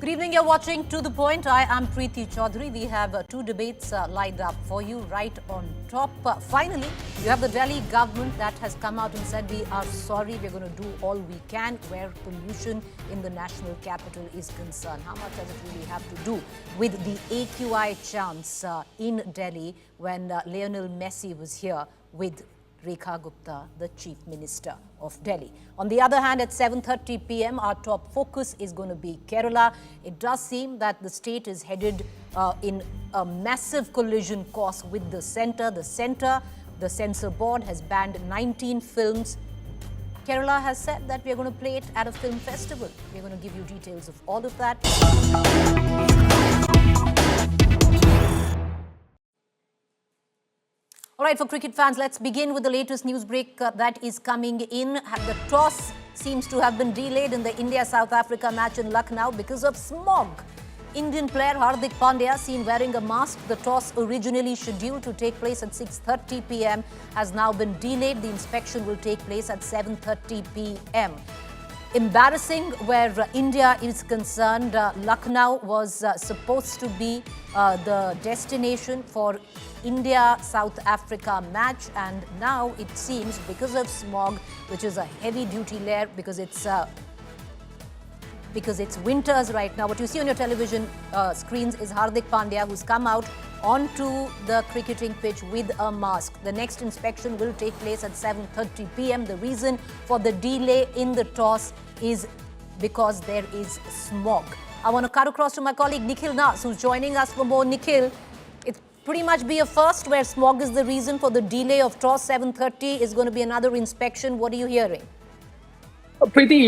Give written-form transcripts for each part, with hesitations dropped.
Good evening, you're watching To The Point. I am Preeti Choudhry. We have two debates lined up for you right on top. Finally, you have the Delhi government that has come out and said, we are sorry, we're going to do all we can where pollution in the national capital is concerned. How much does it really have to do with the AQI chants in Delhi when Lionel Messi was here with Rekha Gupta, the Chief Minister of Delhi. On the other hand, at 7:30 p.m., our top focus is going to be Kerala. It does seem that the state is headed in a massive collision course with the centre. The censor board has banned 19 films. Kerala has said that we are going to play it at a film festival. We're going to give you details of all of that. All right, for cricket fans, let's begin with the latest news break that is coming in. The toss seems to have been delayed in the India-South Africa match in Lucknow because of smog. Indian player Hardik Pandya, seen wearing a mask. The toss, originally scheduled to take place at 6:30 p.m., has now been delayed. The inspection will take place at 7:30 p.m. Embarrassing where India is concerned. Lucknow was supposed to be the destination for India-South Africa match, and now it seems because of smog, which is a heavy-duty layer, because it's winters right now. What you see on your television screens is Hardik Pandya, who's come out onto the cricketing pitch with a mask. The next inspection will take place at 7:30 p.m. The reason for the delay in the toss is because there is smog. I want to cut across to my colleague Nikhil Nas, who's joining us for more. Nikhil, it's pretty much be a first where smog is the reason for the delay of toss. 7:30 is going to be another inspection. What are you hearing? Preeti,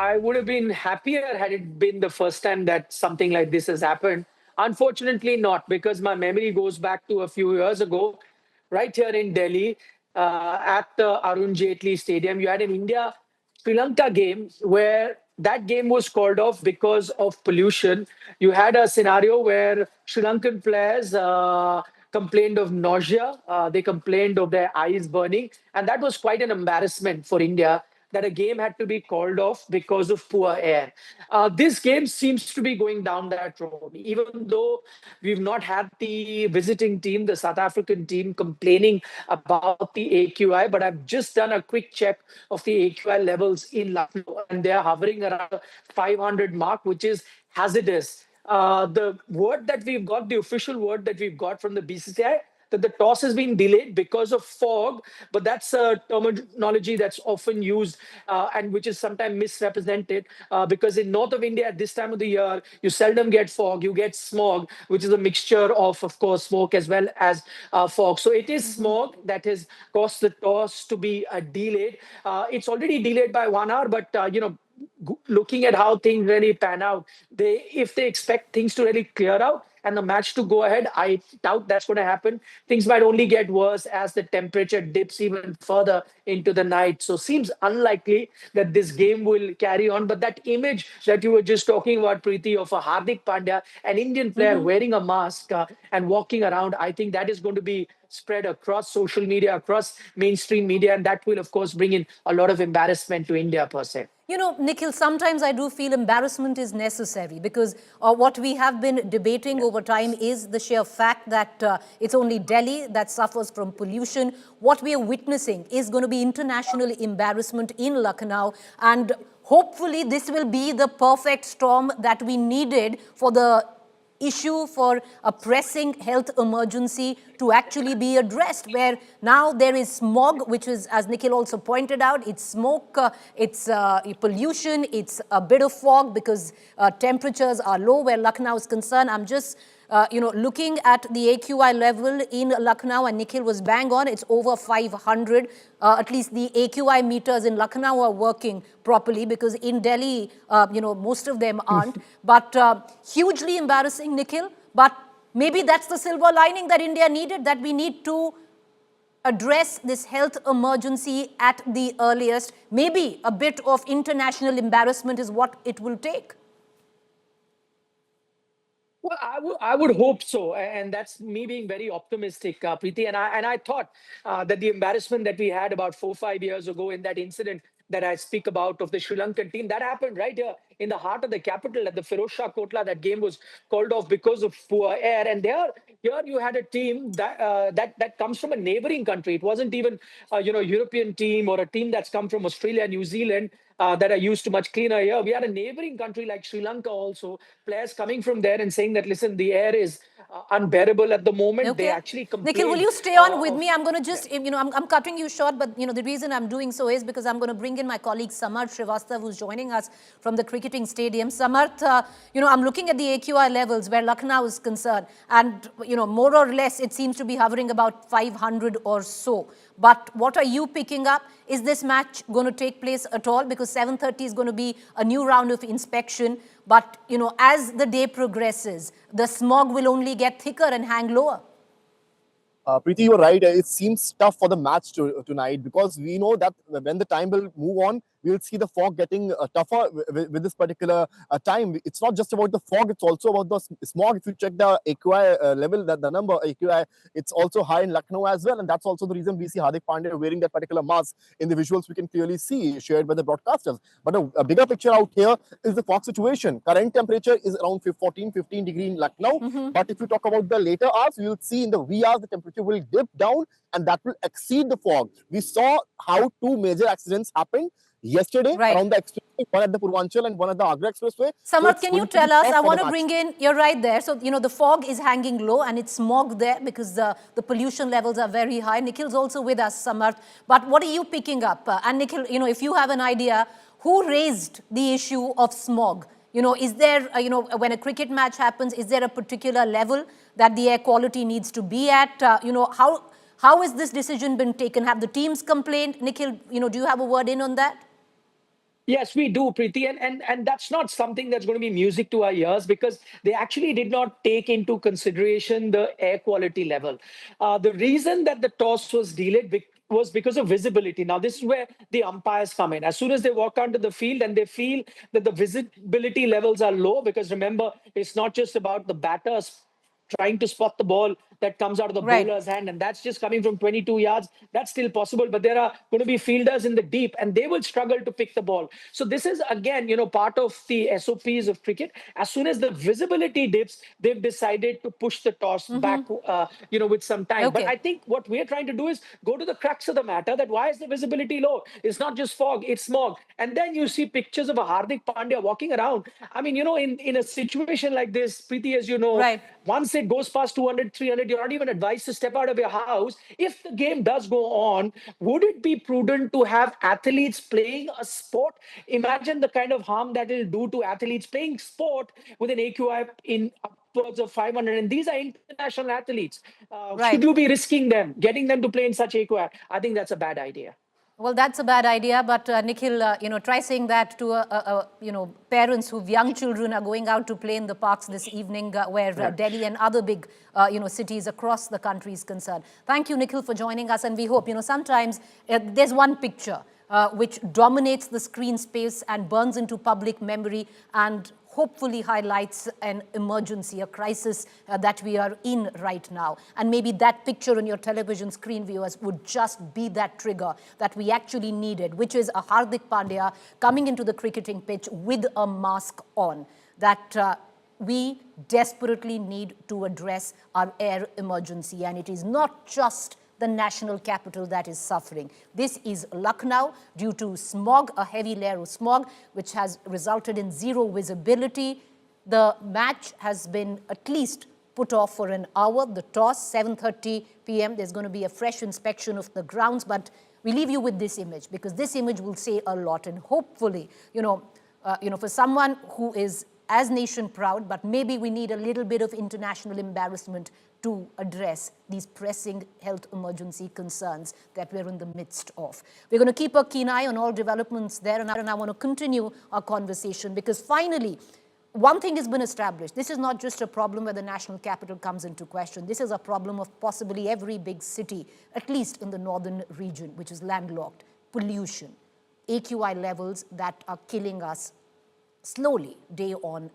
I would have been happier had it been the first time that something like this has happened. Unfortunately, not, because my memory goes back to a few years ago, right here in Delhi, at the Arun Jaitley Stadium. You had an India-Sri Lanka game where that game was called off because of pollution. You had a scenario where Sri Lankan players complained of nausea. They complained of their eyes burning. And that was quite an embarrassment for India, that a game had to be called off because of poor air. This game seems to be going down that road, even though we've not had the visiting team, the South African team, complaining about the AQI. But I've just done a quick check of the AQI levels in Lucknow, and they're hovering around 500 mark, which is hazardous. The word that we've got, the official word that we've got from the BCCI, that the toss has been delayed because of fog, but that's a terminology that's often used and which is sometimes misrepresented, because in north of India at this time of the year, you seldom get fog, you get smog, which is a mixture of course, smoke as well as fog. So it is smog that has caused the toss to be delayed. It's already delayed by 1 hour, but looking at how things really pan out, if they expect things to really clear out and the match to go ahead, I doubt that's going to happen. Things might only get worse as the temperature dips even further into the night. So seems unlikely that this game will carry on. But that image that you were just talking about, Preeti, of a Hardik Pandya, an Indian player wearing a mask and walking around, I think that is going to be spread across social media, across mainstream media, and that will, of course, bring in a lot of embarrassment to India per se. You know, Nikhil, sometimes I do feel embarrassment is necessary because what we have been debating over time is the sheer fact that it's only Delhi that suffers from pollution. What we are witnessing is going to be international embarrassment in Lucknow, and hopefully this will be the perfect storm that we needed for the issue, for a pressing health emergency to actually be addressed, where now there is smog, which is, as Nikhil also pointed out, it's smoke, it's pollution, it's a bit of fog because temperatures are low where Lucknow is concerned. I'm just looking at the AQI level in Lucknow, and Nikhil was bang on, it's over 500. At least the AQI meters in Lucknow are working properly, because in Delhi, most of them aren't. But hugely embarrassing, Nikhil. But maybe that's the silver lining that India needed, that we need to address this health emergency at the earliest. Maybe a bit of international embarrassment is what it will take. Well, I would hope so, and that's me being very optimistic, Preeti. And I thought that the embarrassment that we had about 4 or 5 years ago in that incident that I speak about of the Sri Lankan team, that happened right here in the heart of the capital at the Firozshah Kotla. That game was called off because of poor air. And here you had a team that comes from a neighboring country. It wasn't even a European team or a team that's come from Australia, New Zealand. That are used to much cleaner air. We had a neighboring country like Sri Lanka also, players coming from there and saying that, listen, the air is unbearable at the moment. They Okay. actually Nikhil, will complained you stay on with of. me? I'm going to Yeah. just, I'm cutting you short, but, the reason I'm doing so is because I'm going to bring in my colleague Samarth Srivastav, who's joining us from the cricketing stadium. Samarth, I'm looking at the AQI levels where Lucknow is concerned, and, more or less, it seems to be hovering about 500 or so. But what are you picking up? Is this match going to take place at all? Because 7:30 is going to be a new round of inspection. But, as the day progresses, the smog will only get thicker and hang lower. Preeti, you're right. It seems tough for the match tonight because we know that when the time will move on, we'll see the fog getting tougher with this particular time. It's not just about the fog, it's also about the smog. If you check the AQI level, the number AQI, it's also high in Lucknow as well. And that's also the reason we see Hardik Pandya wearing that particular mask. In the visuals, we can clearly see shared by the broadcasters. But a bigger picture out here is the fog situation. Current temperature is around 14, 15 degree in Lucknow. But if you talk about the later hours, you'll see in the wee hours, the temperature will dip down and that will exceed the fog. We saw how two major accidents happened yesterday around the expressway, one at the Purvanchal and one at the Agra Expressway. Samarth, can you tell us, I want to bring in, you're right there. So, the fog is hanging low and it's smog there because the pollution levels are very high. Nikhil's also with us, Samarth. But what are you picking up? And Nikhil, if you have an idea, who raised the issue of smog? Is there, when a cricket match happens, is there a particular level that the air quality needs to be at? How has this decision been taken? Have the teams complained? Nikhil, do you have a word in on that? Yes, we do, Preeti. And that's not something that's going to be music to our ears because they actually did not take into consideration the air quality level. The reason that the toss was delayed was because of visibility. Now, this is where the umpires come in. As soon as they walk onto the field and they feel that the visibility levels are low, because remember, it's not just about the batters trying to spot the ball that comes out of the bowler's hand, and that's just coming from 22 yards. That's still possible, but there are going to be fielders in the deep, and they will struggle to pick the ball. So this is, again, part of the SOPs of cricket. As soon as the visibility dips, they've decided to push the toss back, with some time. Okay. But I think what we're trying to do is go to the crux of the matter, that why is the visibility low? It's not just fog, it's smog. And then you see pictures of a Hardik Pandya walking around. I mean, in a situation like this, Preeti, as you know, once it goes past 200, 300, you're not even advised to step out of your house. If the game does go on, would it be prudent to have athletes playing a sport? Imagine the kind of harm that will do to athletes playing sport with an AQI in upwards of 500. And these are international athletes. Should you be risking them, getting them to play in such AQI? I think that's a bad idea. Well, that's a bad idea, but Nikhil, try saying that to parents whose young children are going out to play in the parks this evening, where Delhi and other big, cities across the country is concerned. Thank you, Nikhil, for joining us, and we hope, sometimes there's one picture which dominates the screen space and burns into public memory and hopefully highlights an emergency, a crisis that we are in right now. And maybe that picture on your television screen, viewers, would just be that trigger that we actually needed, which is a Hardik Pandya coming into the cricketing pitch with a mask on, that we desperately need to address our air emergency. And it is not just the national capital that is suffering. This is Lucknow due to smog, a heavy layer of smog, which has resulted in zero visibility. The match has been at least put off for an hour. The toss, 7:30 p.m. There's going to be a fresh inspection of the grounds, but we leave you with this image because this image will say a lot. And hopefully, for someone who is as nation proud, but maybe we need a little bit of international embarrassment to address these pressing health emergency concerns that we're in the midst of. We're going to keep a keen eye on all developments there, and I want to continue our conversation because finally, one thing has been established. This is not just a problem where the national capital comes into question. This is a problem of possibly every big city, at least in the northern region, which is landlocked. Pollution, AQI levels that are killing us slowly, day on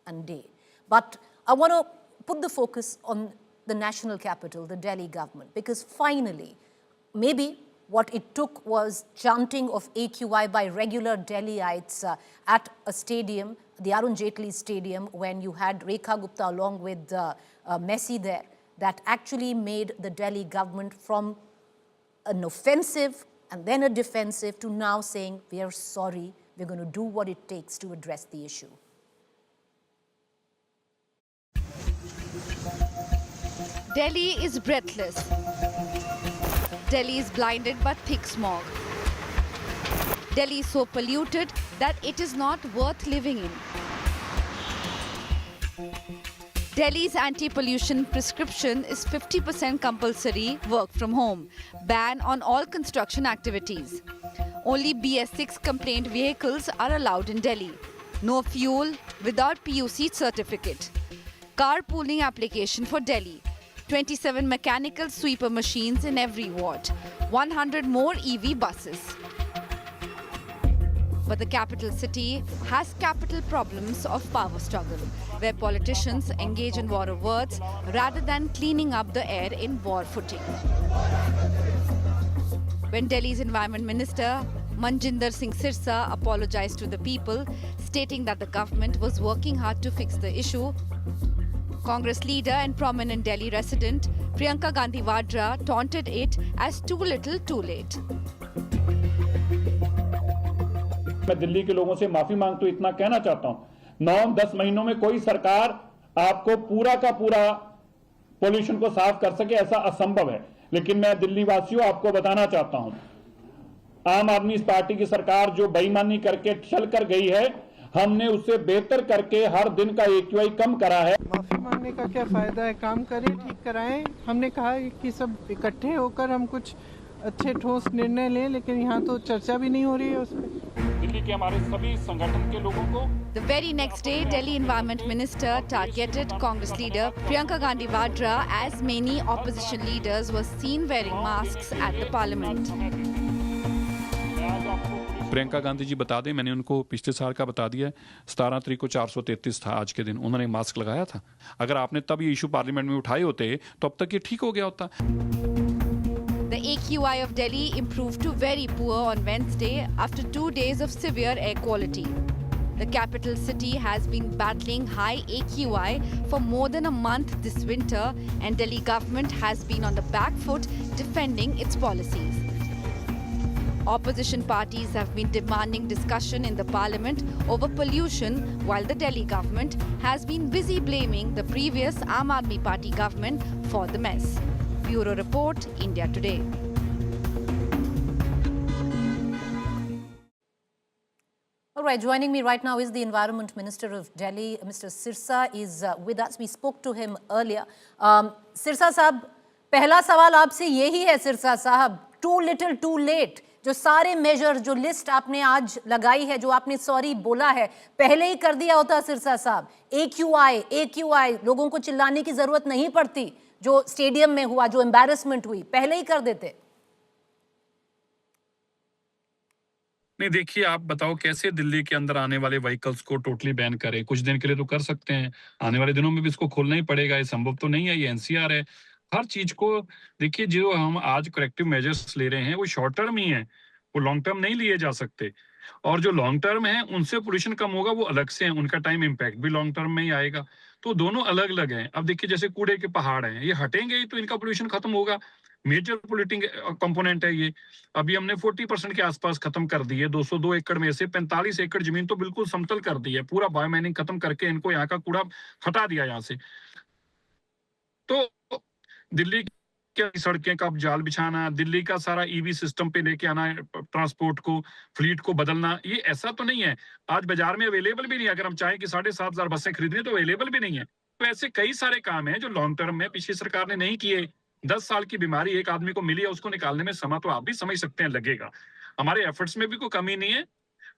and day. But I want to put the focus on the national capital, the Delhi government, because finally, maybe what it took was chanting of AQI by regular Delhiites at a stadium, the Arun Jaitley Stadium, when you had Rekha Gupta along with Messi there, that actually made the Delhi government from an offensive and then a defensive to now saying, we are sorry, we're going to do what it takes to address the issue. Delhi is breathless. Delhi is blinded by thick smog. Delhi is so polluted that it is not worth living in. Delhi's anti-pollution prescription is 50% compulsory work from home, ban on all construction activities. Only BS6 complaint vehicles are allowed in Delhi. No fuel without PUC certificate. Carpooling application for Delhi. 27 mechanical sweeper machines in every ward. 100 more EV buses. But the capital city has capital problems of power struggle, where politicians engage in war of words rather than cleaning up the air in war footing. When Delhi's Environment Minister Manjinder Singh Sirsa apologized to the people, stating that the government was working hard to fix the issue, Congress leader and prominent Delhi resident Priyanka Gandhi Vadra taunted it as too little too late. मैं दिल्ली के लोगों से माफी मांगता हूं, इतना कहना चाहता हूं 9-10 महीनों में कोई सरकार आपको पूरा का पूरा पोल्यूशन को साफ कर सके ऐसा असंभव है। लेकिन मैं दिल्ली वासियों आपको बताना चाहता हूं, आम आदमी पार्टी की सरकार जो बेईमानी करके चल कर गई है, हमने उससे बेहतर करके हर दिन का AQI कम करा है। माफी मांगने का क्या फायदा है, काम करें, ठीक कराएं। हमने कहा कि सब इकट्ठे होकर हम कुछ अच्छे ठोस निर्णय लें, लेकिन यहाँ तो चर्चा भी नहीं हो रही है उस पर। दिल्ली के हमारे सभी संगठन के लोगों को The very next day, Delhi Environment Minister targeted Congress leader Priyanka Gandhi Vadra as many opposition leaders were seen wearing masks at the parliament. Priyanka Gandhi ji बता दें, मैंने उनको पिछले साल का बता दिया, 17 तारीख को 433 था आज के दिन, उन्होंने मास्क लगाया था। अगर आपने तब ये इशू पार्लियामेंट में उठाए होते तो अब तक ये ठीक हो गया होता। The AQI of Delhi improved to very poor on Wednesday after 2 days of severe air quality. The capital city has been battling high AQI for more than a month this winter, and Delhi government has been on the back foot defending its policies. Opposition parties have been demanding discussion in the parliament over pollution, while the Delhi government has been busy blaming the previous Aam Aadmi Party government for the mess. Bureau Report, India Today. All right, joining me right now is the Environment Minister of Delhi, Mr. Sirsa is with us. We spoke to him earlier. Sirsa साहब, पहला सवाल आपसे यही है Sirsa साहब, too little too late. जो सारे major, जो लिस्ट आपने आज लगाई है, जो आपने सॉरी बोला है, पहले ही कर दिया होता सिरसा साहब। AQI, लोगों को चिल्लाने की जरूरत नहीं पड़ती। जो स्टेडियम में हुआ, जो एम्बैरेसमेंट हुई, पहले ही कर देते। नहीं, देखिए, आप बताओ कैसे दिल्ली के अंदर आने वाले व्हीकल्स को टोटली बैन करें। कुछ दिन के लिए तो कर सकते हैं, आने वाले दिनों में भी इसको खोलना ही पड़ेगा। ये संभव तो नहीं है, ये NCR है। हर चीज को देखिए, जो हम आज करेक्टिव मेजर्स ले रहे हैं वो शॉर्ट टर्म ही है, वो लॉन्ग टर्म नहीं लिए जा सकते। और जो लॉन्ग टर्म है उनसे पोल्यूशन कम होगा, वो अलग से हैं, उनका टाइम इम्पैक्ट भी लॉन्ग टर्म में ही आएगा। तो दोनों अलग अलग हैं। अब देखिए, जैसे कूड़े के पहाड़ हैं, ये हटेंगे ही तो इनका पोल्यूशन खत्म होगा। मेजर पोल्यूटिंग कंपोनेंट है ये। अभी हमने 40% के आसपास खत्म कर दी है। 202 एकड़ में से 45 एकड़ जमीन तो बिल्कुल समतल कर दी है, पूरा बायोमाइनिंग खत्म करके इनको यहाँ का कूड़ा हटा दिया यहाँ से। तो दिल्ली की सड़कें का जाल बिछाना, दिल्ली का सारा EV सिस्टम पे लेके आना, ट्रांसपोर्ट को, फ्लीट को बदलना, ये ऐसा तो नहीं है। आज बाजार में अवेलेबल भी नहीं है। अगर हम चाहें कि 7,500 बसें खरीदने तो अवेलेबल भी नहीं है। तो ऐसे कई सारे काम हैं जो लॉन्ग टर्म में पिछली सरकार ने नहीं किए। 10 साल की बीमारी एक आदमी को मिली है, उसको निकालने में समय तो आप भी समझ सकते हैं लगेगा। हमारे एफर्ट्स में भी कोई कमी नहीं है,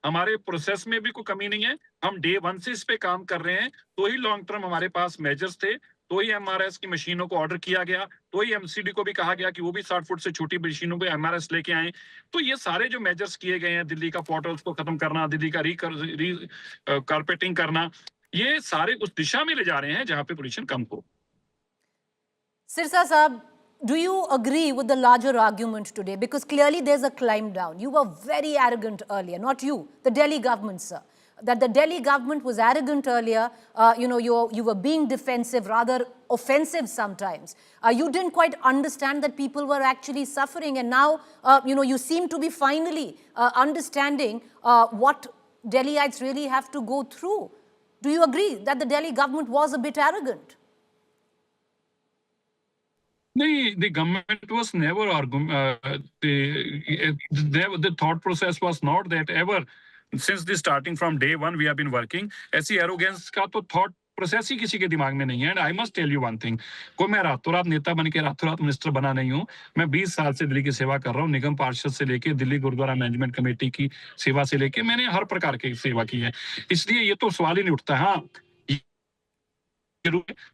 हमारे प्रोसेस में भी कोई कमी नहीं है। हम डे 1 से इस पे काम कर रहे हैं। तो ही लॉन्ग टर्म हमारे पास मेजर्स थे, तो ही MRS की मशीनों को ऑर्डर किया गया, तो ही MCD को भी कहा गया कि वो भी 60 फुट से छोटी मशीनों पे MRS लेके आए। तो ये सारे जो मेजर्स किए गए हैं, दिल्ली का पोर्टल्स को खत्म करना, दिल्ली का कारपेटिंग करना, ये सारे उस दिशा में ले जा रहे हैं जहां पे पोल्यूशन कम हो। सिरसा साहब, Do you agree with the larger argument today? Because clearly there's a climb down. You were very arrogant earlier, not you, the Delhi government, sir. That the Delhi government was arrogant earlier. You were being defensive, rather offensive sometimes. You didn't quite understand that people were actually suffering, and now, you seem to be finally understanding what Delhiites really have to go through. Do you agree that the Delhi government was a bit arrogant? No, the government was never the thought process was not that ever. Since the starting from day one we have been working. ऐसी arrogance का तो thought process ही किसी के दिमाग में नहीं है. And I must tell you one thing, कोई मैं रातों रात नेता बन के रातों रात मिनिस्टर बना नहीं हूँ. मैं 20 साल से दिल्ली की सेवा कर रहा हूँ. निगम पार्षद से लेके दिल्ली गुरुद्वारा मैनेजमेंट कमेटी की सेवा से लेके मैंने हर प्रकार की सेवा की है. इसलिए ये तो सवाल ही नहीं उठता. हाँ,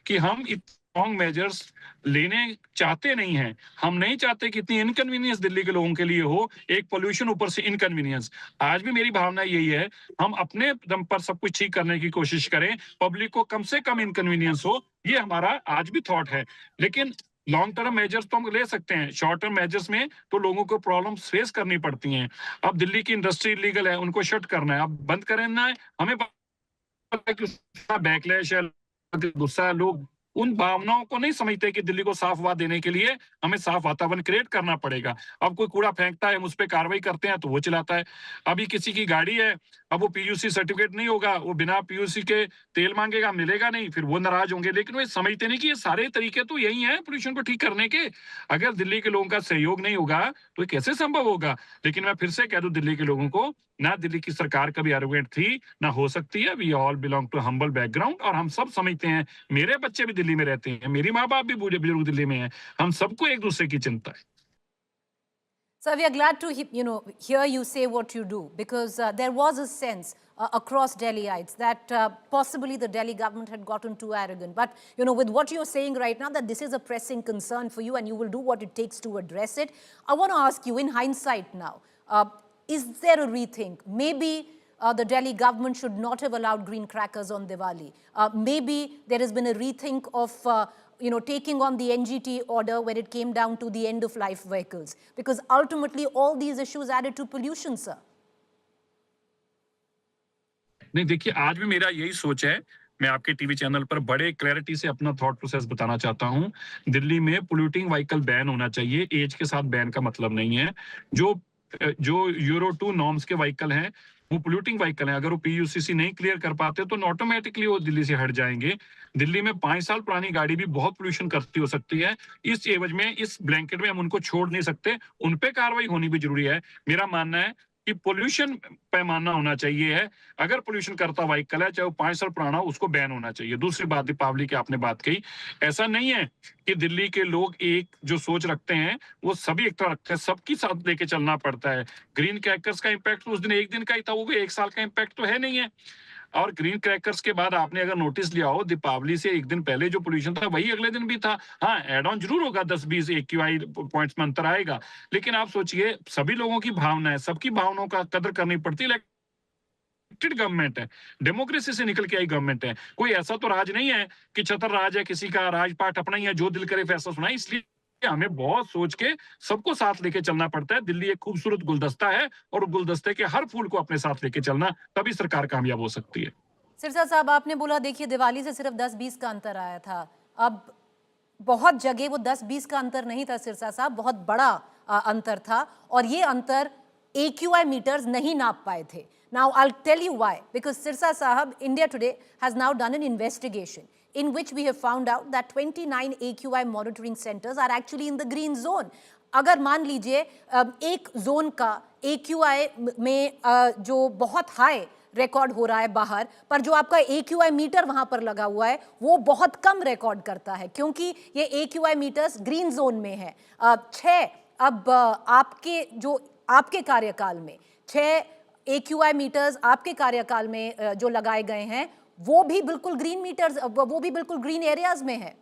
कि हम स्ट्रॉन्ग मेजर्स लेने चाहते नहीं हैं. हम नहीं चाहते कि इतनी इनकन्वीनियंस दिल्ली के लोगों के लिए हो. एक पोल्यूशन ऊपर से इनकन्वीनियंस. आज भी मेरी भावना यही है, हम अपने दम पर सब कुछ ठीक करने की कोशिश करें, पब्लिक को कम से कम इनकन्वीनियंस हो. ये हमारा आज भी थॉट है. लेकिन लॉन्ग टर्म मेजर्स तो हम ले सकते हैं. शॉर्ट टर्म मेजर्स में तो लोगों को प्रॉब्लम्स फेस करनी पड़ती हैं. अब दिल्ली की इंडस्ट्री इलीगल है, उनको शट करना है, अब बंद करना है. हमें पता है कि बैकलैश है, गुस्सा, लोग उन भावनाओं को नहीं समझते कि दिल्ली को साफ हवा देने के लिए हमें साफ वातावरण क्रिएट करना पड़ेगा. अब कोई कूड़ा फेंकता है, हम उस पर कार्रवाई करते हैं तो वो चिल्लाता है. अभी किसी की गाड़ी है, अब वो पीयूसी सर्टिफिकेट नहीं होगा, वो बिना पीयूसी के तेल मांगेगा, मिलेगा नहीं, फिर वो नाराज होंगे. लेकिन वो समझते नहीं कि ये सारे तरीके तो यही हैं पोल्यूशन को ठीक करने के. अगर दिल्ली के लोगों का सहयोग नहीं होगा तो ये कैसे संभव होगा. लेकिन मैं फिर से कह दूं दिल्ली के लोगों को, ना दिल्ली की सरकार कभी एरोगेंट थी, ना हो सकती है. We all belong to humble background और हम सब समझते हैं. मेरे बच्चे भी दिल्ली में रहते हैं, मेरी माँ बाप भी बूढ़े बुजुर्ग दिल्ली में हैं. हम सबको एक दूसरे की चिंता है. So we are glad to hear you say what you do, because there was a sense across Delhiites that possibly the Delhi government had gotten too arrogant. But with what you're saying right now, that this is a pressing concern for you and you will do what it takes to address it. I want to ask you, in hindsight now, is there a rethink? Maybe the Delhi government should not have allowed green crackers on Diwali. Maybe there has been a rethink of taking on the NGT order when it came down to the end-of-life vehicles. Because ultimately, all these issues added to pollution, sir. नहीं, देखिए, आज भी मेरा यही सोच है. मैं आपके टीवी चैनल पर बड़े क्लैरिटी से अपना थॉट प्रोसेस बताना चाहता हूं. दिल्ली में पोल्यूटिंग व्हीकल बैन होना चाहिए. एज के साथ बैन का मतलब नहीं है. जो यूरो 2 नॉर्म्स के व्हीकल हैं वो पोल्यूटिंग व्हीकल हैं. अगर वो पीयूसीसी नहीं क्लियर कर पाते तो ऑटोमेटिकली वो दिल्ली से हट जाएंगे. दिल्ली में 5 साल पुरानी गाड़ी भी बहुत पोल्यूशन करती हो सकती है. इस एवज में, इस ब्लैंकेट में हम उनको छोड़ नहीं सकते. उन पे कार्रवाई होनी भी जरूरी है. मेरा मानना है कि पोल्यूशन पैमाना होना चाहिए है. अगर पोल्यूशन करता व्हीकल है, चाहे वो 5 साल पुराना हो, उसको बैन होना चाहिए. दूसरी बात, दीपावली की आपने बात कही. ऐसा नहीं है कि दिल्ली के लोग एक जो सोच रखते हैं वो सभी एक तरह रखते हैं. सबकी साथ लेके चलना पड़ता है. ग्रीन क्रैकर्स का इम्पैक्ट उस दिन एक दिन का ही था, वो भी 1 साल का इम्पैक्ट तो है नहीं है. और ग्रीन क्रैकर्स के बाद आपने अगर नोटिस लिया हो, दीपावली से एक दिन पहले जो पोल्यूशन था वही अगले दिन भी था. हाँ, एड ऑन जरूर होगा, 10-20 AQI पॉइंट्स में अंतर आएगा. लेकिन आप सोचिए, सभी लोगों की भावना है, सबकी भावनाओं का कदर करनी पड़ती है. इलेक्टेड गवर्नमेंट है, डेमोक्रेसी से निकल के आई गवर्नमेंट है. कोई ऐसा तो राज नहीं है कि छतर राज है, किसी का राजपाट अपना ही है, जो दिल करे फैसला सुनाए. इसलिए हमें बहुत सोच के सबको साथ लेके चलना पड़ता है. दिल्ली एक खूबसूरत गुलदस्ता है और गुलदस्ते के हर फूल को अपने साथ लेके चलना, तभी सरकार कामयाब हो सकती है. सिरसा साहब, आपने बोला देखिए दिवाली से सिर्फ 10-20 का अंतर आया था. अब बहुत जगह वो 10-20 का अंतर नहीं था सिरसा साहब, बहुत बड़ा अंतर था. और ये अंतर AQI मीटर्स नहीं नाप पाए थे. Now I'll tell you why. Because Sirsa Sahab, India Today has now done an investigation in which we have found out that 29 AQI monitoring centers are actually in the green zone. अगर मान लीजिए एक zone का AQI में जो बहुत high record हो रहा है बाहर, पर जो आपका AQI मीटर वहां पर लगा हुआ है वो बहुत कम रिकॉर्ड करता है, क्योंकि ये AQI मीटर्स ग्रीन जोन में है. 6 अब आपके कार्यकाल में 6 AQI मीटर्स आपके कार्यकाल में जो लगाए गए हैं वो भी बिल्कुल ग्रीन मीटर्स, वो भी बिल्कुल ग्रीन एरियाज में है.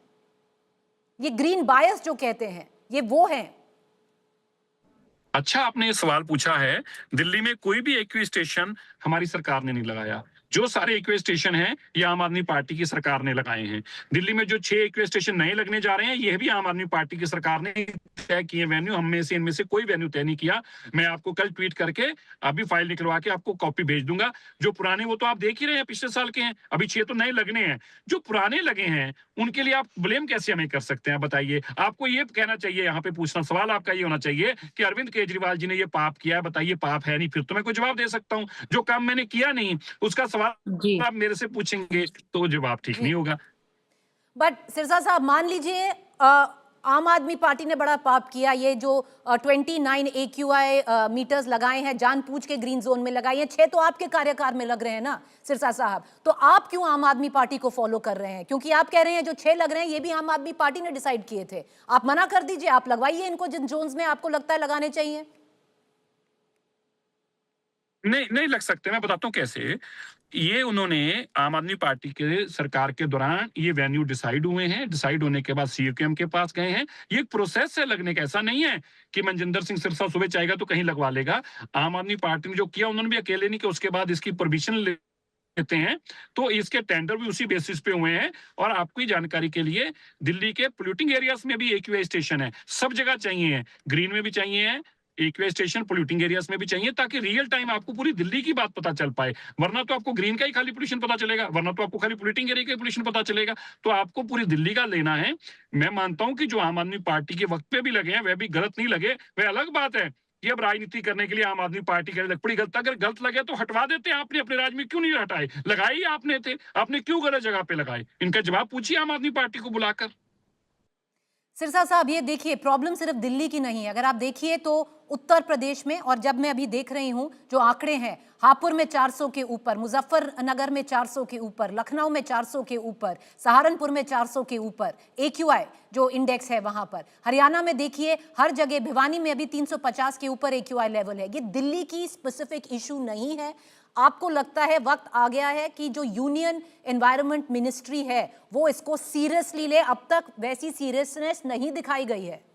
ये ग्रीन बायस जो कहते हैं, ये वो हैं. अच्छा, आपने ये सवाल पूछा है. दिल्ली में कोई भी AQI स्टेशन हमारी सरकार ने नहीं लगाया. जो सारे एक्वे स्टेशन हैं ये आम आदमी पार्टी की सरकार ने लगाए हैं। दिल्ली में जो 6 एक्वे स्टेशन नए लगने जा रहे हैं ये भी आम आदमी पार्टी की सरकार ने तय किए वेन्यू। हम में से इनमें से कोई वेन्यू तय नहीं किया। मैं आपको कल ट्वीट करके अभी फाइल निकलवा के आपको कॉपी भेज दूंगा। जो पुराने वो तो आप देख ही रहे हैं, पिछले साल के हैं। अभी 6 तो नए लगने हैं। जो पुराने लगे हैं उनके लिए आप ब्लेम कैसे हमें कर सकते हैं बताइए। आपको ये कहना चाहिए, यहाँ पे पूछना सवाल आपका ये होना चाहिए कि अरविंद केजरीवाल जी ने ये पाप किया है, बताइए पाप है नहीं, फिर तो मैं कोई जवाब दे सकता हूँ। जो काम मैंने किया नहीं उसका सवाल आप मेरे से पूछेंगे तो जवाब ठीक नहीं होगा। बट सिरसा साहब, मान लीजिए आम आदमी पार्टी ने बड़ा पाप किया, ये जो 29 AQI मीटर्स लगाए हैं, जानबूझ के ग्रीन जोन में लगाए हैं, 6 तो आपके कार्यकाल में लग रहे हैं ना सिरसा साहब, तो आप क्यों आम आदमी पार्टी को फॉलो कर रहे हैं? क्योंकि आप कह रहे हैं जो 6 लग रहे हैं ये भी आम आदमी पार्टी ने डिसाइड किए थे। आप मना कर दीजिए, आप लगवाइए इनको जिन जोन्स में आपको लगता है लगाने चाहिए। नहीं लग सकते, मैं बताता हूँ कैसे। ये उन्होंने आम आदमी पार्टी के सरकार के दौरान ये वेन्यू डिसाइड हुए हैं। डिसाइड होने के बाद सीएम के पास गए हैं। ये एक प्रोसेस है लगने का, ऐसा नहीं है कि मनजिंदर सिंह सिरसा सुबह चाहेगा तो कहीं लगवा लेगा। आम आदमी पार्टी ने जो किया उन्होंने भी अकेले नहीं कि उसके बाद इसकी परमिशन लेते हैं, तो इसके टेंडर भी उसी बेसिस पे हुए हैं। और आपकी जानकारी के लिए दिल्ली के पोल्यूटिंग एरियाज में भी एक्वे स्टेशन है, सब जगह चाहिए, ग्रीन में भी चाहिए, एक्वे स्टेशन पोल्यूटिंग एरियाज में भी चाहिए, ताकि रियल टाइम आपको पूरी दिल्ली की बात पता चल पाए। वरना तो आपको ग्रीन का ही खाली पोल्यूशन पता चलेगा, वरना तो आपको खाली पोल्यूटिंग एरिया का पोल्यूशन पता चलेगा। तो आपको पूरी दिल्ली का लेना है। मैं मानता हूं कि जो आम आदमी पार्टी के वक्त पे भी लगे हैं वह भी गलत नहीं लगे, वह अलग बात है कि अब राजनीति करने के लिए आम आदमी पार्टी के लग पड़ी गलत। अगर गलत लगे तो हटवा देते। आपने अपने राज्य में क्यों नहीं हटाए? लगाए ही आपने थे, आपने क्यों गलत जगह पे लगाए? इनका जवाब पूछिए आम आदमी पार्टी को बुलाकर। सिरसा साहब, ये देखिए, प्रॉब्लम सिर्फ दिल्ली की नहीं है। अगर आप देखिए तो उत्तर प्रदेश में, और जब मैं अभी देख रही हूं जो आंकड़े हैं, हापुड़ में 400 के ऊपर, मुजफ्फरनगर में 400 के ऊपर, लखनऊ में 400 के ऊपर, सहारनपुर में 400 के ऊपर AQI जो इंडेक्स है वहां पर। हरियाणा में देखिए हर जगह, भिवानी में अभी 350 के ऊपर AQI लेवल है। ये दिल्ली की स्पेसिफिक इशू नहीं है। आपको लगता है वक्त आ गया है कि जो यूनियन एनवायरनमेंट मिनिस्ट्री है वो इसको सीरियसली ले? अब तक वैसी सीरियसनेस नहीं दिखाई गई है।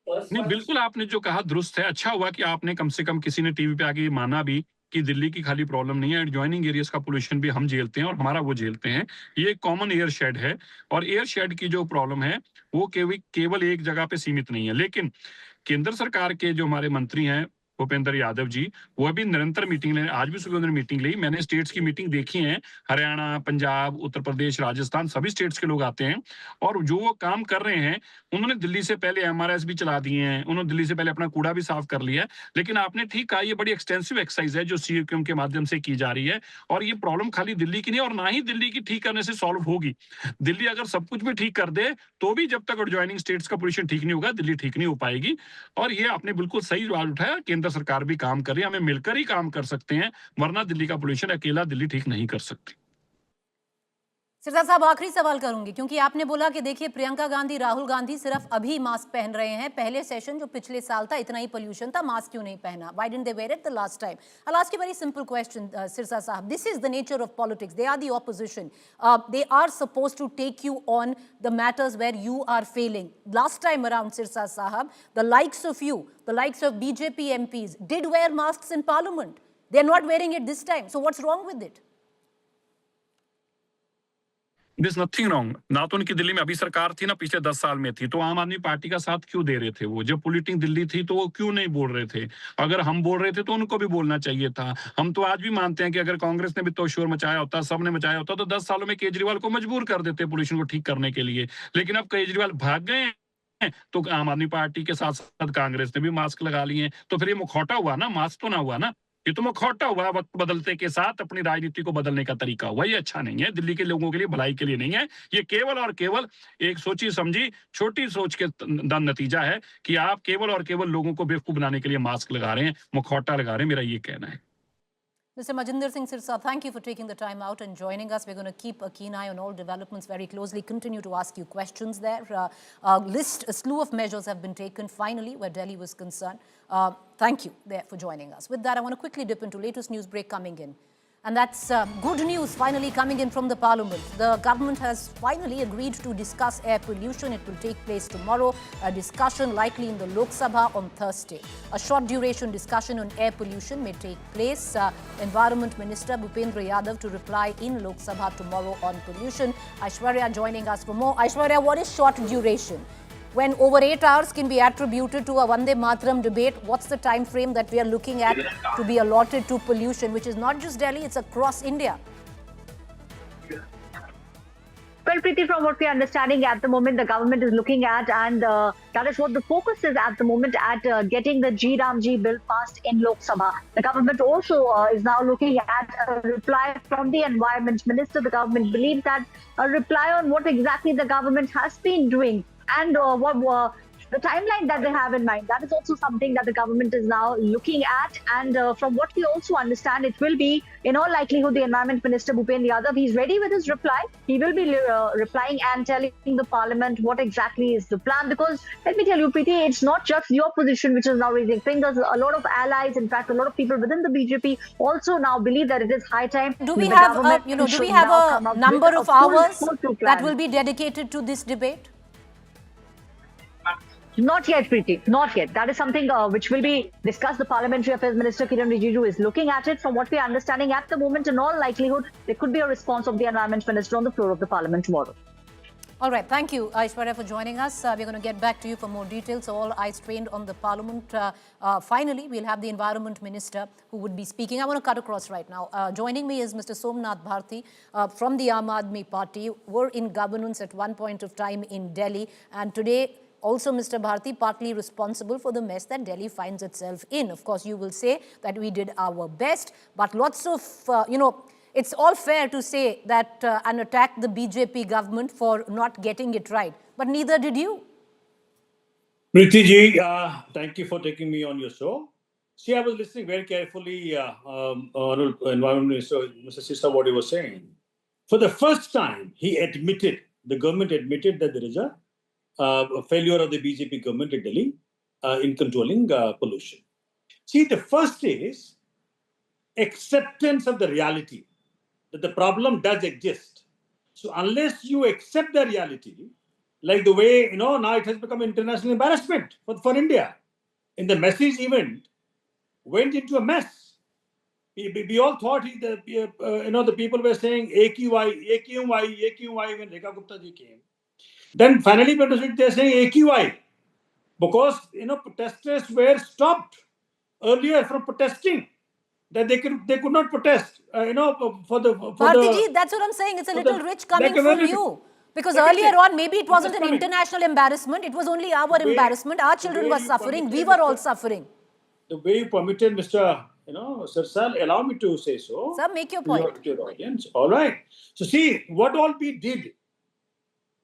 नहीं, बिल्कुल आपने जो कहा दुरुस्त है। अच्छा हुआ कि आपने कम से कम किसी ने टीवी पे आके माना भी कि दिल्ली की खाली प्रॉब्लम नहीं है, एडजॉइनिंग एरियाज का पोल्यूशन भी हम झेलते हैं और हमारा वो झेलते हैं। ये एक कॉमन एयर शेड है और एयर शेड की जो प्रॉब्लम है वो केवल एक जगह पे सीमित नहीं है। लेकिन केंद्र सरकार के जो हमारे मंत्री हैं भूपेंद्र यादव जी, वो अभी निरंतर मीटिंग ले, आज भी सुबह उन्होंने मीटिंग ली। मैंने स्टेट्स की मीटिंग देखी है, हरियाणा, पंजाब, उत्तर प्रदेश, राजस्थान, सभी स्टेट्स के लोग आते हैं और जो वो काम कर रहे हैं, उन्होंने दिल्ली से पहले MRS भी चला दिए हैं, उन्होंने दिल्ली से पहले अपना कूड़ा भी साफ कर लिया है। लेकिन आपने ठीक कहा, ये बड़ी एक्सटेंसिव एक्सरसाइज है जो सीएम के माध्यम से की जा रही है और ये प्रॉब्लम खाली दिल्ली की नहीं और ना ही दिल्ली की ठीक करने से सॉल्व होगी। दिल्ली अगर सब कुछ भी ठीक कर दे तो भी जब तक एडजॉइनिंग स्टेट्स का पोल्यूशन ठीक नहीं होगा, दिल्ली ठीक नहीं हो पाएगी। और ये आपने बिल्कुल सही सवाल उठाया, केंद्र सरकार भी काम कर रही है, हमें मिलकर ही काम कर सकते हैं, वरना दिल्ली का पोल्यूशन अकेला दिल्ली ठीक नहीं कर सकती। सिरसा साहब, आखिरी सवाल करूंगी क्योंकि आपने बोला कि देखिए प्रियंका गांधी, राहुल गांधी सिर्फ अभी मास्क पहन रहे हैं। पहले सेशन जो पिछले साल था इतना ही पोल्यूशन था, मास्क क्यों नहीं पहना? Why didn't they wear it the last time? I'll ask you a very simple question, Sirsa Sahab. This is the nature of politics. They are the opposition. They are supposed to take you on the matters where you are failing. Last time around, Sirsa Sahab, the likes of you, the likes of BJP MPs did wear masks in parliament. They're not wearing it this time. So what's wrong with it? There's nothing wrong. ना तो उनकी दिल्ली में अभी सरकार थी ना पिछले 10 साल में थी, तो आम आदमी पार्टी का साथ क्यों दे रहे थे? वो जब पोलिटिंग दिल्ली थी तो वो क्यों नहीं बोल रहे थे? अगर हम बोल रहे थे तो उनको भी बोलना चाहिए था। हम तो आज भी मानते हैं कि अगर कांग्रेस ने भी तो शोर मचाया होता, सबने मचाया होता, तो 10 सालों में केजरीवाल को मजबूर कर देते पोल्यूशन को ठीक करने के लिए। लेकिन अब केजरीवाल भाग गए हैं तो आम आदमी पार्टी के साथ साथ कांग्रेस ने भी मास्क लगा लिए हैं। तो फिर ये मुखौटा हुआ ना, मास्क तो ना हुआ ना। ये तो मुखौटा हुआ, वक्त बदलते के साथ अपनी राजनीति को बदलने का तरीका हुआ। ये अच्छा नहीं है, दिल्ली के लोगों के लिए, भलाई के लिए नहीं है। ये केवल और केवल एक सोची समझी छोटी सोच के नतीजा है कि आप केवल और केवल लोगों को बेवकूफ बनाने के लिए मास्क लगा रहे हैं, मुखौटा लगा रहे हैं। मेरा ये कहना है। Mr. Manjinder Singh Sirsa, thank you for taking the time out and joining us. We're going to keep a keen eye on all developments very closely, continue to ask you questions there. A slew of measures have been taken finally where Delhi was concerned. Thank you there for joining us. With that, I want to quickly dip into latest news break coming in. And that's good news finally coming in from the parliament. The government has finally agreed to discuss air pollution. It will take place tomorrow. A discussion likely in the Lok Sabha on Thursday. A short duration discussion on air pollution may take place. Environment Minister Bhupendra Yadav to reply in Lok Sabha tomorrow on pollution. Aishwarya joining us for more. Aishwarya, what is short duration? When over 8 hours can be attributed to a Vande Mataram debate, what's the time frame that we are looking at to be allotted to pollution, which is not just Delhi, it's across India? Well, Preeti, from what we are understanding at the moment, the government is looking at, and that is what the focus is at the moment, at getting the G Ramji bill passed in Lok Sabha. The government also is now looking at a reply from the Environment Minister. The government believes that a reply on what exactly the government has been doing and what the timeline that they have in mind, that is also something that the government is now looking at. And from what we also understand, it will be, in all likelihood, the Environment Minister Bhupendra Yadav. He's ready with his reply. He will be replying and telling the parliament what exactly is the plan. Because let me tell you, Preeti, it's not just the opposition which is now raising fingers. A lot of allies, in fact, a lot of people within the BJP also now believe that it is high time. Do we have, do we have a number of hours that will be dedicated to this debate? Not yet, Preeti. Not yet. That is something which will be discussed. The Parliamentary Affairs Minister Kiran Rijiju is looking at it. From what we are understanding at the moment, in all likelihood, there could be a response of the Environment Minister on the floor of the Parliament tomorrow. All right. Thank you, Aishwarya, for joining us. We're going to get back to you for more details. So all eyes trained on the Parliament. Finally, we'll have the Environment Minister who would be speaking. I want to cut across right now. Joining me is Mr. Somnath Bharti from the Aam Aadmi Party. Were in governance at one point of time in Delhi. And today, also, Mr. Bharti, partly responsible for the mess that Delhi finds itself in. Of course, you will say that we did our best, but lots of, it's all fair to say that and attack the BJP government for not getting it right, but neither did you. Preeti ji, thank you for taking me on your show. See, I was listening very carefully, Environment Minister, Mr. Sirsa, what he was saying. For the first time, the government admitted that there is a failure of the BJP government in Delhi in controlling pollution. See, the first is acceptance of the reality that the problem does exist. So unless you accept the reality, like the way, now it has become international embarrassment for India. In the Messi's event, went into a mess. We all thought the people were saying AQI when Rekha Gupta ji came. Then finally, they're saying AQI because protesters were stopped earlier from protesting. That they could not protest. Bharti ji, that's what I'm saying. It's a little rich coming from you. Because earlier on, maybe it wasn't an international embarrassment. It was only our embarrassment. Our children were suffering. We were all suffering. The way you permitted Mr. Sirsa, allow me to say so. Sir, make your point. To your audience. All right. So see what all we did.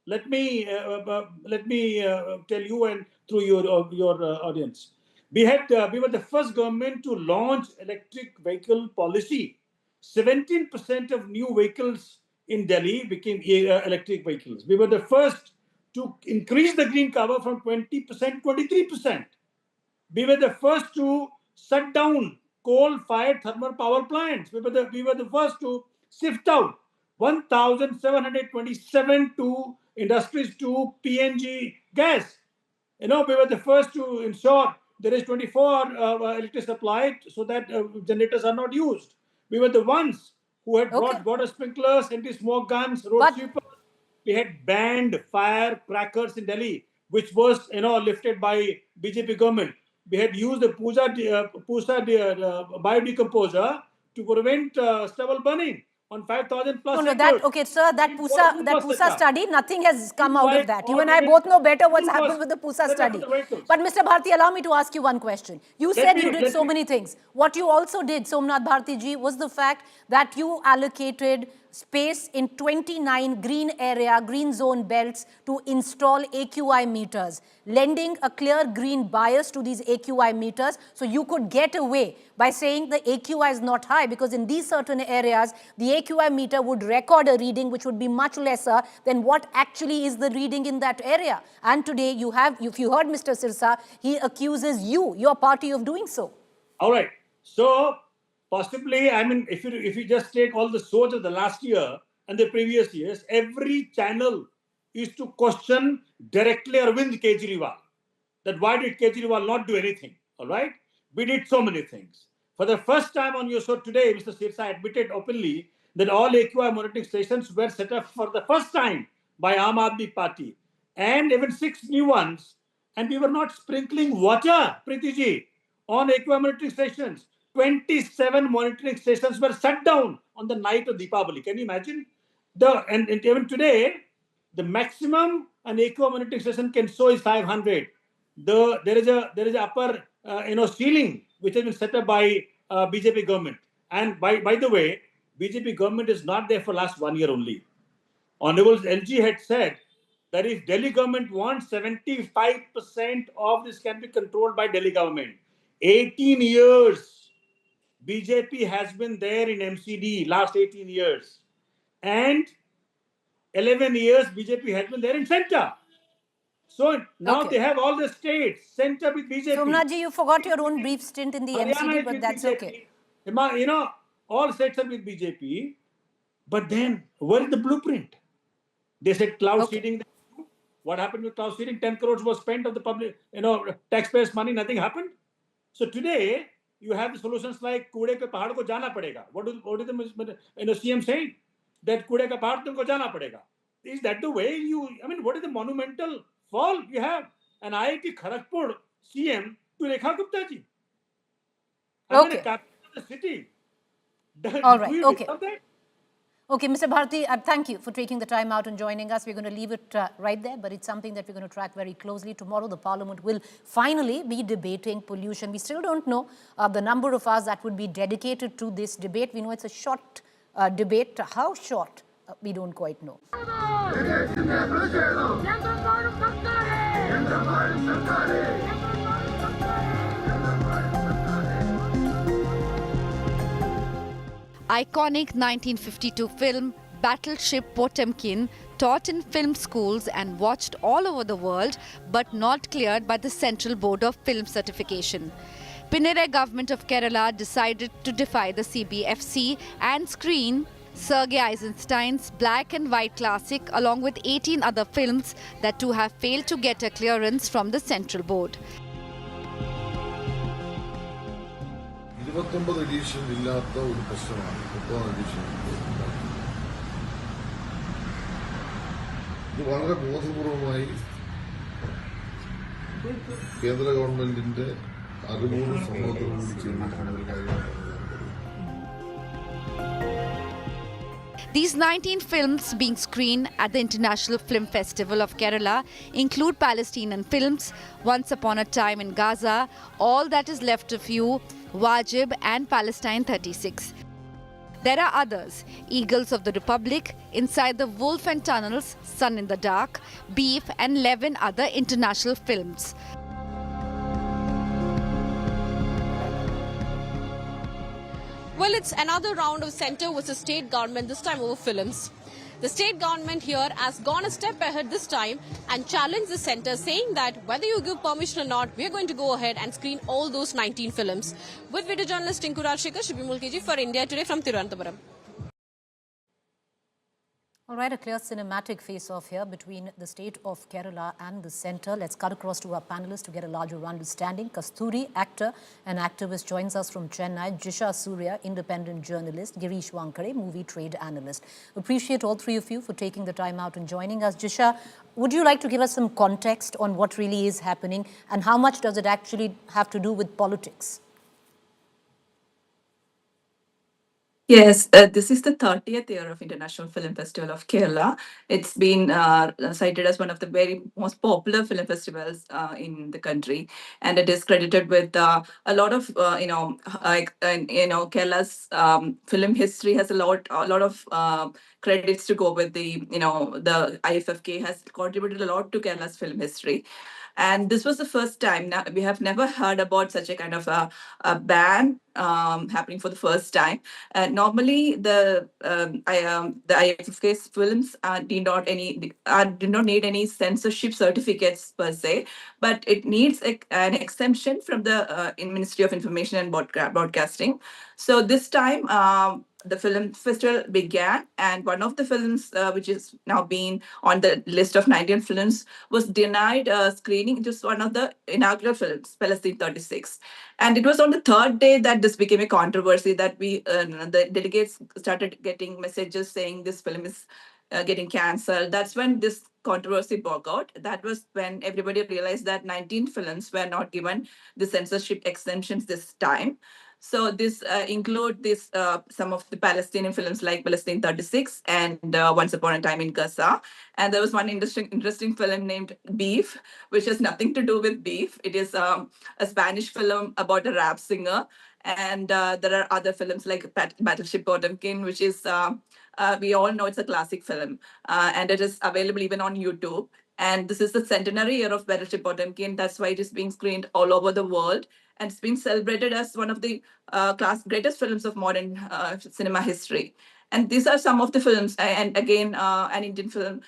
Let me tell you and through your audience. We were the first government to launch electric vehicle policy. 17% of new vehicles in Delhi became electric vehicles. We were the first to increase the green cover from 20% to 23%. We were the first to shut down coal-fired thermal power plants. We were the first to sift out 1,727 to industries to PNG gas. We were the first to ensure there is 24 electric supply so that generators are not used. We were the ones who had brought water sprinklers, anti-smoke guns, road sweepers. We had banned firecrackers in Delhi, which was lifted by BJP government. We had used the Pusa biodecomposer to prevent stubble burning on 5,000 plus. That Pusa study, nothing has come out of that. You and I both know better what's happened with the Pusa study. But Mr. Bharti, allow me to ask you one question. You said you did so many things. What you also did, Somnath Bharti ji, was the fact that you allocated space in 29 green zone belts to install AQI meters, lending a clear green bias to these AQI meters, so you could get away by saying the AQI is not high, because in these certain areas, the AQI meter would record a reading which would be much lesser than what actually is the reading in that area. And today you have, if you heard Mr. Sirsa, he accuses you, your party, of doing so. All right. So Possibly, I mean, if you just take all the shows of the last year and the previous years, every channel used to question directly Arvind Kejriwal that why did Kejriwal not do anything? All right, we did so many things. For the first time on your show today, Mr. Sirsa admitted openly that all AQI monitoring stations were set up for the first time by Aam Aadmi Party, and even 6 new ones. And we were not sprinkling water, Preeti ji, on AQI monitoring stations. 27 monitoring stations were shut down on the night of Deepavali. Can you imagine? And even today, the maximum an AQI monitoring station can show is 500. There is a upper ceiling which has been set up by BJP government. And by the way, BJP government is not there for last 1 year only. Honorable LG had said that if Delhi government wants, 75% of this can be controlled by Delhi government. 18 years BJP has been there in MCD, last 18 years. And 11 years BJP has been there in center. So now they have all the states, center with BJP. Somnath ji, you forgot your own brief stint in the MCD, but that's BJP. okay. You know, all states are with BJP. But then, where is the blueprint? They said cloud seeding. What happened with cloud seeding? 10 crores was spent of the public, taxpayers' money. Nothing happened. So today, you have the solutions like कूड़े के पहाड़ को जाना पड़ेगा. What is the CM saying? That कूड़े का पहाड़ तुमको जाना पड़ेगा. Is that the way what is the monumental fall you have? An IIT Kharagpur CM to Rekha Gupta ji. Okay. The capital of the city. All right. Okay. Okay, Mr. Bharti, thank you for taking the time out and joining us. We're going to leave it right there, but it's something that we're going to track very closely. Tomorrow, the Parliament will finally be debating pollution. We still don't know the number of hours that would be dedicated to this debate. We know it's a short debate. How short? We don't quite know. Iconic 1952 film Battleship Potemkin, taught in film schools and watched all over the world, but not cleared by the Central Board of Film Certification. Pinarayi government of Kerala decided to defy the CBFC and screen Sergei Eisenstein's black and white classic along with 18 other films that too have failed to get a clearance from the Central Board. 29 edition ഇല്ലാത്ത ഒരു പ്രശ്നമാണ് 30 edition. ഇത് വളരെ ബോധപൂർവമായി കേന്ദ്ര ഗവൺമെന്റിന്റെ അറിവോടും സമൂഹത്തോടും കൂടി ചെയ്തിട്ടുള്ള ഒരു കാര്യമാണ്. These 19 films being screened at the International Film Festival of Kerala include Palestinian films, Once Upon a Time in Gaza, All That Is Left of You, Wajib and Palestine 36. There are others, Eagles of the Republic, Inside the Wolf and Tunnels, Sun in the Dark, Beef and 11 other international films. Well, it's another round of centre versus state government, this time over films. The state government here has gone a step ahead this time and challenged the centre, saying that whether you give permission or not, we're going to go ahead and screen all those 19 films. With video journalist Tinku Rajshekar, Shibhi Mulkiji for India Today from Thiruvananthapuram. All right, a clear cinematic face-off here between the state of Kerala and the centre. Let's cut across to our panelists to get a larger understanding. Kasturi, actor and activist, joins us from Chennai. Jisha Surya, independent journalist. Girish Wankare, movie trade analyst. Appreciate all three of you for taking the time out and joining us. Jisha, would you like to give us some context on what really is happening and how much does it actually have to do with politics? Yes, this is the 30th year of International Film Festival of Kerala. It's been cited as one of the very most popular film festivals in the country, and it is credited with a lot of Kerala's film history has a lot of credits to go with the IFFK has contributed a lot to Kerala's film history. And this was the first time. Now, we have never heard about such a kind of a ban happening for the first time. Normally, the IFFK's films do not need any censorship certificates per se, but it needs an exemption from the Ministry of Information and Broadcasting. So this time, the film festival began, and one of the films, which is now being on the list of 19 films, was denied screening. It was one of the inaugural films, Palestine 36. And it was on the third day that this became a controversy, that the delegates started getting messages saying this film is getting cancelled. That's when this controversy broke out. That was when everybody realized that 19 films were not given the censorship exemptions this time. So this include some of the Palestinian films like Palestine 36 and Once Upon a Time in Gaza. And there was one interesting film named Beef, which has nothing to do with beef. It is a Spanish film about a rap singer. And there are other films like Battleship Potemkin, which is, we all know it's a classic film. And it is available even on YouTube. And this is the centenary year of Battleship Potemkin. That's why it is being screened all over the world. And it's been celebrated as one of the greatest films of modern cinema history. And these are some of the films. And again, an Indian film,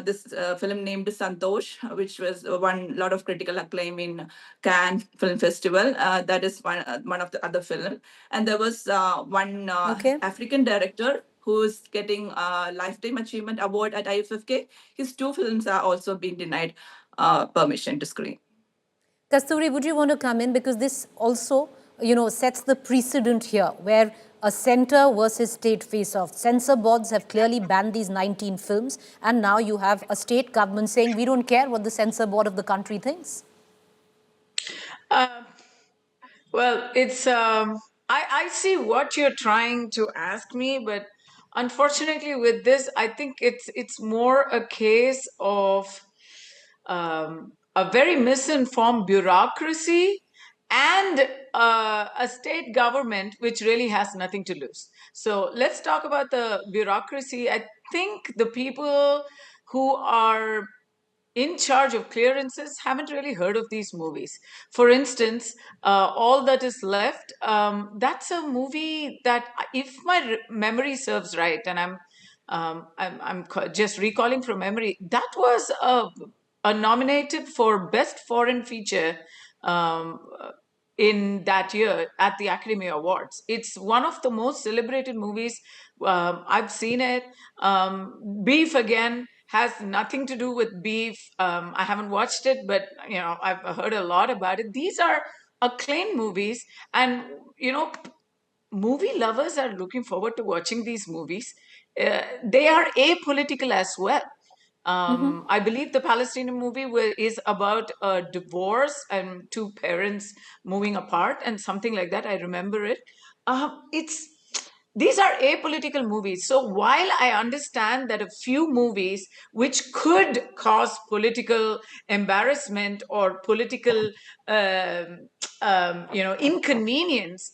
this film named Santosh, which was won a lot of critical acclaim in Cannes Film Festival. That is one of the other film. And there was one African director who's getting a Lifetime Achievement Award at IFFK. His two films are also being denied permission to screen. Kasturi, would you want to come in? Because this also, sets the precedent here, where a center versus state face-off. Censor boards have clearly banned these 19 films, and now you have a state government saying, we don't care what the censor board of the country thinks. Well, it's I see what you're trying to ask me, but unfortunately with this, I think it's more a case of a very misinformed bureaucracy and a state government which really has nothing to lose. So let's talk about the bureaucracy. I think the people who are in charge of clearances haven't really heard of these movies. For instance, All That Is Left, that's a movie that, if my memory serves right, and I'm just recalling from memory, that was nominated for Best Foreign Feature in that year at the Academy Awards. It's one of the most celebrated movies. I've seen it. Beef, again, has nothing to do with beef. I haven't watched it, but I've heard a lot about it. These are acclaimed movies, and movie lovers are looking forward to watching these movies. They are apolitical as well. I believe the Palestinian movie is about a divorce and two parents moving apart and something like that. I remember it. These are apolitical movies. So while I understand that a few movies which could cause political embarrassment or political inconvenience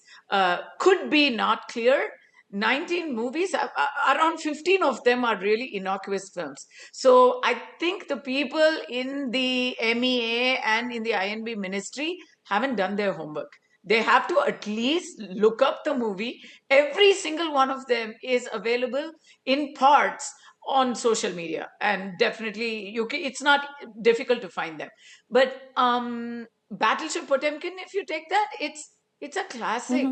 could be not cleared, 19 movies, around 15 of them are really innocuous films. So I think the people in the MEA and in the INB ministry haven't done their homework. They have to at least look up the movie. Every single one of them is available in parts on social media, and definitely it's not difficult to find them. But Battleship Potemkin, if you take that, it's a classic.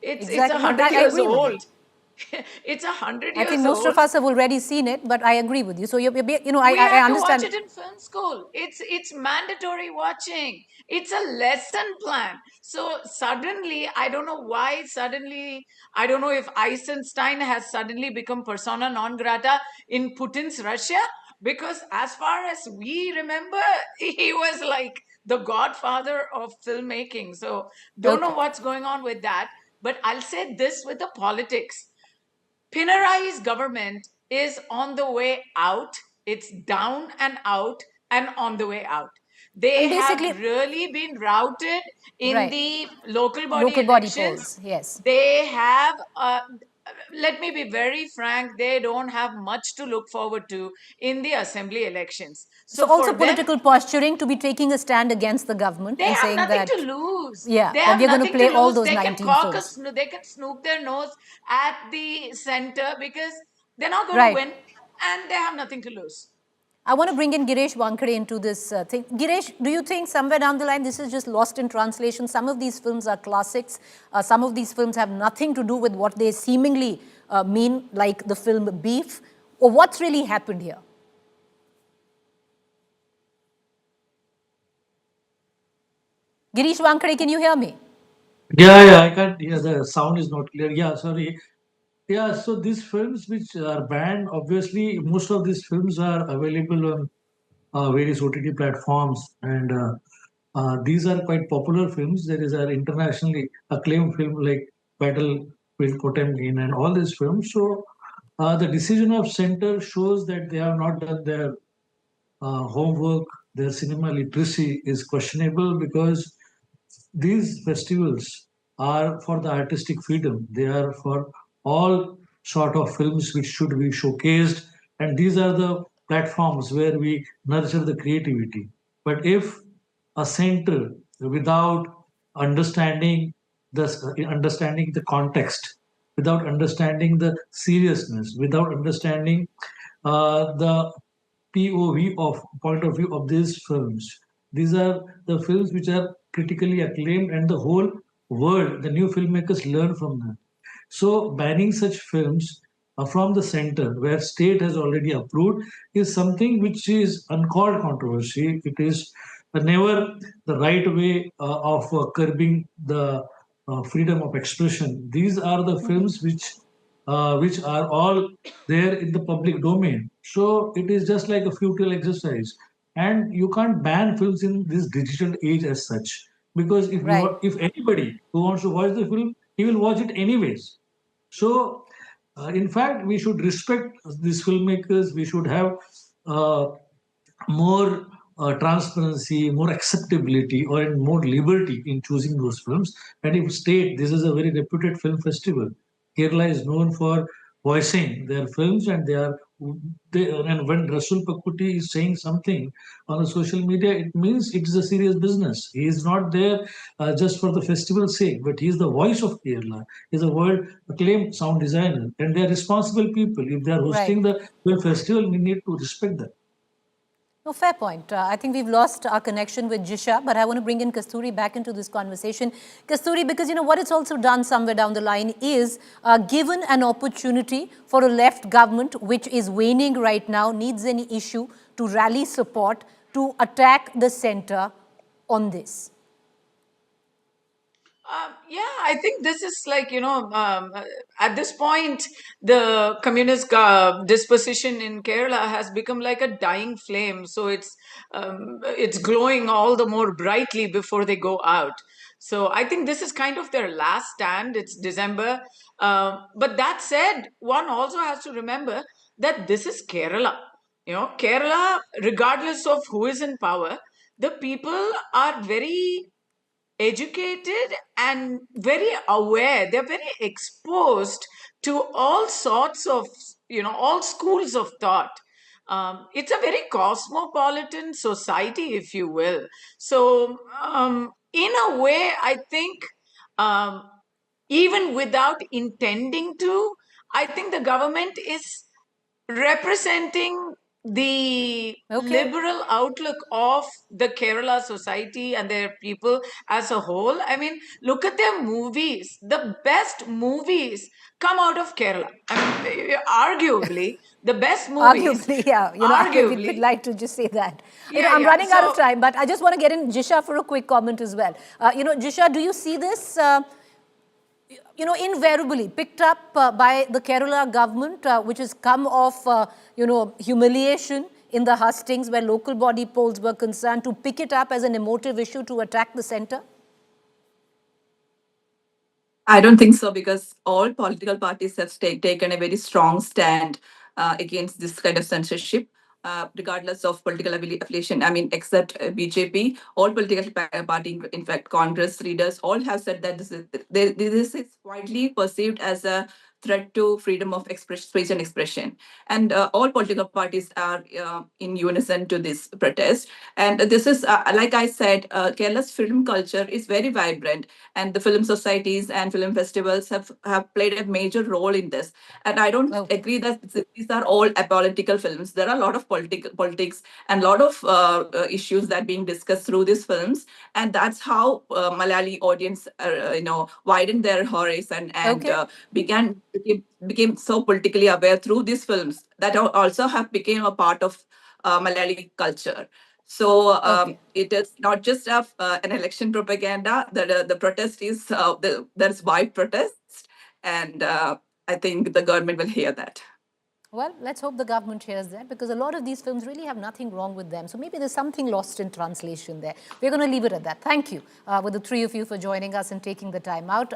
It's 100 years old. It's 100 years old. I think most of us have already seen it, but I agree with you. So I understand. We have to watch it in film school. It's mandatory watching. It's a lesson plan. So suddenly, I don't know why suddenly, I don't know if Eisenstein has suddenly become persona non grata in Putin's Russia, because as far as we remember, he was like the godfather of filmmaking. So don't know what's going on with that. But I'll say this with the politics. Pinarai's government is on the way out. It's down and out and on the way out. They have really been routed in the local body elections. Polls. Yes. They have let me be very frank, they don't have much to look forward to in the assembly elections. So So also for them, political posturing to be taking a stand against the government they and have saying nothing that, to lose. yeah, They that have we're going to nothing to play all lose. those They can 19 films. they can snoop their nose at the center because they're not going to Right. win and they have nothing to lose. I want to bring in Girish Wankade into this thing. Girish, do you think somewhere down the line this is just lost in translation? Some of these films are classics. Some of these films have nothing to do with what they seemingly mean, like the film Beef. Or what's really happened here? Girish Wankade, can you hear me? Yeah, I can't hear. The sound is not clear. Yeah, sorry. Yeah, so these films which are banned, obviously, most of these films are available on various OTT platforms, and these are quite popular films. There is an internationally acclaimed film like Battleship Potemkin and all these films. So the decision of center shows that they have not done their homework. Their cinema literacy is questionable because these festivals are for the artistic freedom. They are for all sort of films which should be showcased, and these are the platforms where we nurture the creativity. But if a center, without understanding understanding the context, without understanding the seriousness, without understanding the POV of point of view of these films. These are the films which are critically acclaimed, and the whole world, the new filmmakers learn from them. So banning such films from the center, where state has already approved, is something which is uncalled controversy. It is never the right way of curbing the freedom of expression. These are the films which are all there in the public domain. So it is just like a futile exercise, and you can't ban films in this digital age as such, because Right. if anybody who wants to watch the film, he will watch it anyways. So, in fact, we should respect these filmmakers. We should have uh, more transparency, more acceptability, or more liberty in choosing those films. And if state, this is a very reputed film festival. Kerala is known for voicing their films, and and when Rasul Pakuti is saying something on the social media, it means it is a serious business. He is not there just for the festival's sake, but he is the voice of Kerala. He is a world acclaimed sound designer, and they are responsible people. If they are Right. hosting the film festival, we need to respect them. No, fair point. I think we've lost our connection with Jisha, but I want to bring in Kasturi back into this conversation. Kasturi, because what it's also done somewhere down the line is given an opportunity for a left government, which is waning right now, needs any issue to rally support, to attack the center on this. Yeah, I think this is like, at this point, the communist disposition in Kerala has become like a dying flame. So it's glowing all the more brightly before they go out. So I think this is kind of their last stand. It's December. But that said, one also has to remember that this is Kerala. Kerala, regardless of who is in power, the people are very educated and very aware. They're very exposed to all sorts of, all schools of thought. It's a very cosmopolitan society, if you will. So, in a way, I think, um, even without intending to, I think the government is representing the liberal outlook of the Kerala society and their people as a whole. I mean, look at their movies. The best movies come out of Kerala. I mean, arguably, the best movies. Arguably, yeah. We'd like to just say that. Yeah, I'm yeah. running out of So- time, but I just want to get in Jisha for a quick comment as well. Jisha, do you see this? Invariably picked up by the Kerala government, which has come off, humiliation in the hustings where local body polls were concerned, to pick it up as an emotive issue to attack the center? I don't think so, because all political parties have taken a very strong stand against this kind of censorship, regardless of political affiliation. I mean, except BJP, all political party, in fact, Congress leaders, all have said that this is widely perceived as a threat to freedom of speech and expression. And all political parties are in unison to this protest. And this is, like I said, Kerala's film culture is very vibrant, and the film societies and film festivals have played a major role in this. And I don't agree that these are all apolitical films. There are a lot of politics and a lot of issues that are being discussed through these films, and that's how Malayali audience, widened their horizon and became so politically aware through these films that also have become a part of Malayali culture. So it is not just an election propaganda. The protest is there's wide protest, and I think the government will hear that. Well, let's hope the government hears that, because a lot of these films really have nothing wrong with them. So maybe there's something lost in translation there. We're going to leave it at that. Thank you with the three of you for joining us and taking the time out.